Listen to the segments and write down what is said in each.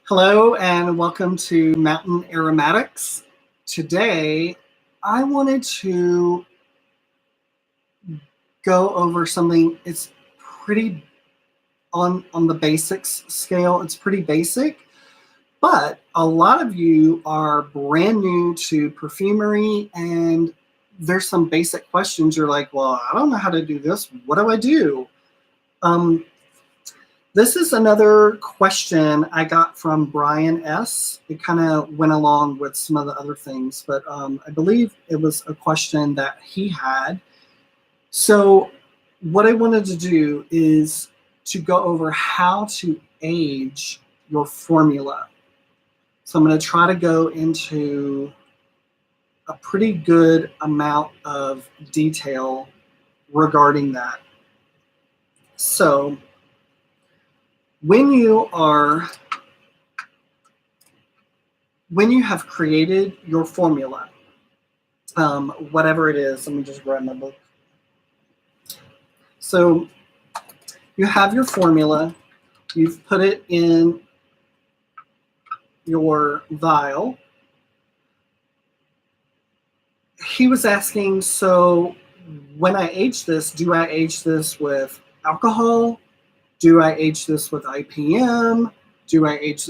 Hello and welcome to Mountain Aromatics. Today, I wanted to go over something. It's pretty on the basics scale. It's pretty basic, but a lot of you are brand new to perfumery, and there's some basic questions. You're like, well, I don't know how to do this. What do I do? Um, This is another question I got from Brian S. It kind of went along with some of the other things, but I believe it was a question that he had. So what I wanted to do is to go over how to age your formula. So I'm going to try to go into a pretty good amount of detail regarding that. So when you have created your formula, whatever it is, let me just grab my book. So you have your formula, you've put it in your vial. He was asking, so when I age this, do I age this with alcohol? Do I age this with IPM? Do I age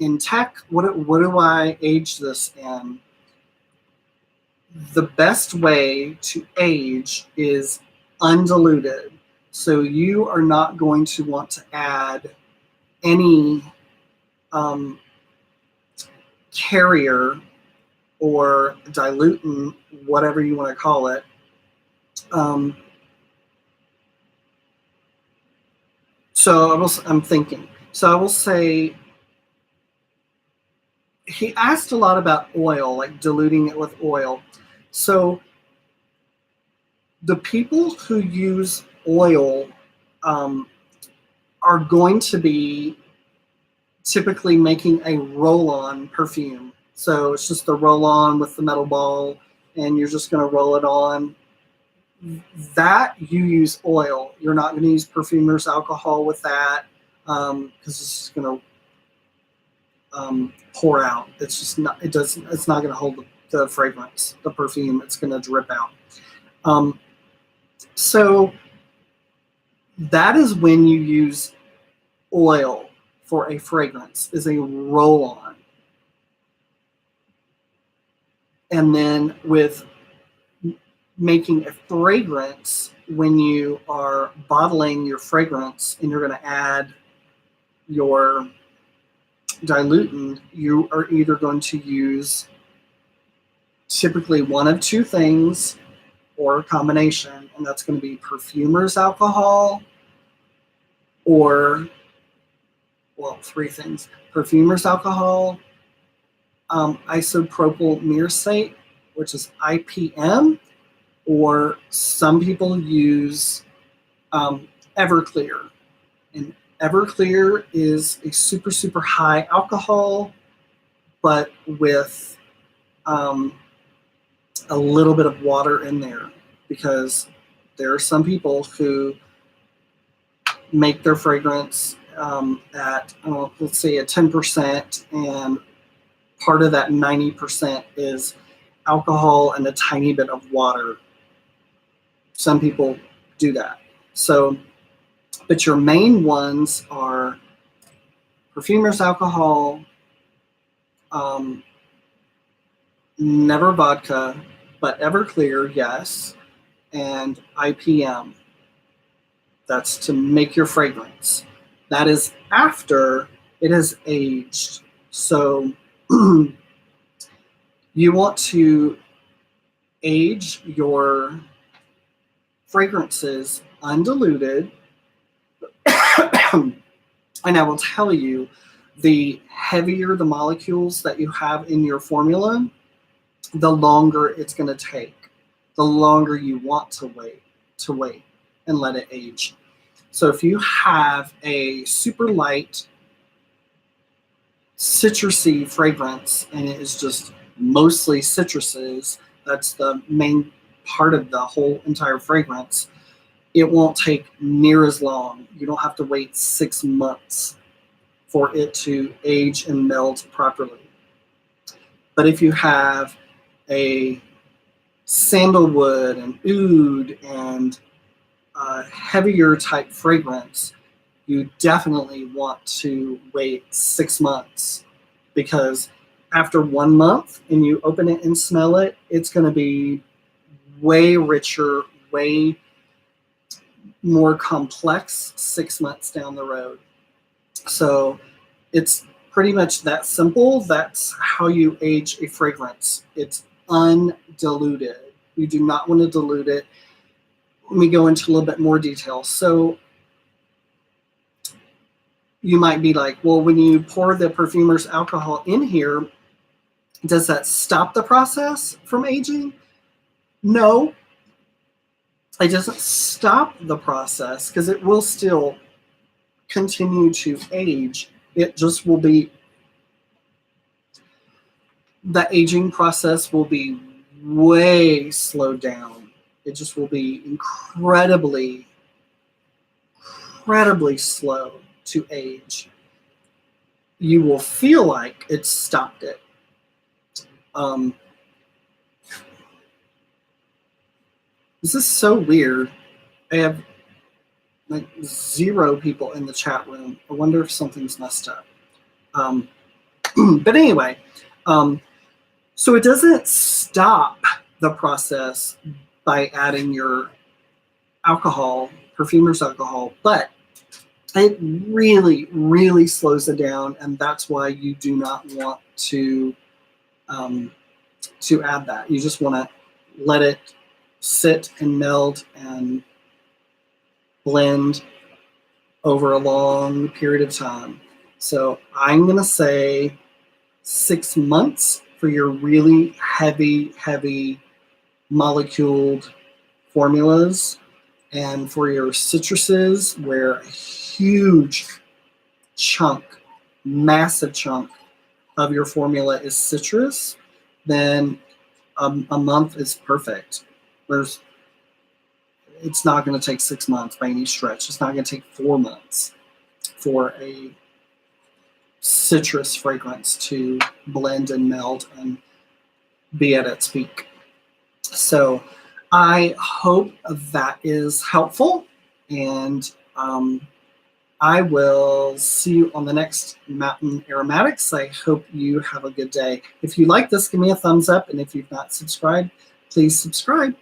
in tech? What do I age this in? The best way to age is undiluted. So you are not going to want to add any carrier or dilutant, whatever you want to call it. I'm thinking. So I will say, he asked a lot about oil, like diluting it with oil. So the people who use oil are going to be typically making a roll-on perfume. So it's just a roll-on with the metal ball, and you're just going to roll it on. That you use oil. You're not going to use perfumer's alcohol with that because it's just going to pour out. It's just not. It's not going to hold the fragrance, the perfume. It's going to drip out. So that is when you use oil for a fragrance, is a roll-on. And then with making a fragrance, when you are bottling your fragrance and you're going to add your dilutant, you are either going to use typically one of two things or a combination, and that's going to be perfumer's alcohol or, well, three things: perfumer's alcohol, isopropyl myrcete, which is IPM, or some people use Everclear. And Everclear is a super, super high alcohol, but with a little bit of water in there, because there are some people who make their fragrance at, let's say, at 10%, and part of that 90% is alcohol and a tiny bit of water. Some people do that. So, but your main ones are perfumer's alcohol, never vodka, but Everclear, yes, and IPM. That's to make your fragrance. That is after it has aged. So you want to age your fragrances undiluted. And I will tell you, the heavier the molecules that you have in your formula, the longer it's going to take, the longer you want to wait and let it age. So if you have a super light citrusy fragrance and it is just mostly citruses, that's the main part of the whole entire fragrance, it won't take near as long. You don't have to wait 6 months for it to age and meld properly. But if you have a sandalwood and oud and heavier type fragrance, you definitely want to wait 6 months, because after 1 month and you open it and smell it, it's going to be way richer, way more complex 6 months down the road. So it's pretty much that simple. That's how you age a fragrance. It's undiluted. You do not want to dilute it. Let me go into a little bit more detail. So you might be like, well, when you pour the perfumer's alcohol in here, does that stop the process from aging? No, it doesn't stop the process, because it will still continue to age. It just will be, the aging process will be way slowed down. It just will be incredibly slow to age. You will feel like it's stopped it. This is so weird. I have like 0 people in the chat room. I wonder if something's messed up. But anyway, so it doesn't stop the process by adding your alcohol, perfumer's alcohol, but it really slows it down, and that's why you do not want to add that. You just want to let it sit and meld and blend over a long period of time. So I'm going to say 6 months for your really heavy moleculed formulas, and for your citruses, where a huge chunk, massive chunk of your formula is citrus, then a month is perfect. It's not going to take 6 months by any stretch. It's not going to take 4 months for a citrus fragrance to blend and meld and be at its peak. So I hope that is helpful, and I will see you on the next Mountain Aromatics. I hope you have a good day. If you like this, give me a thumbs up, and if you've not subscribed, please subscribe.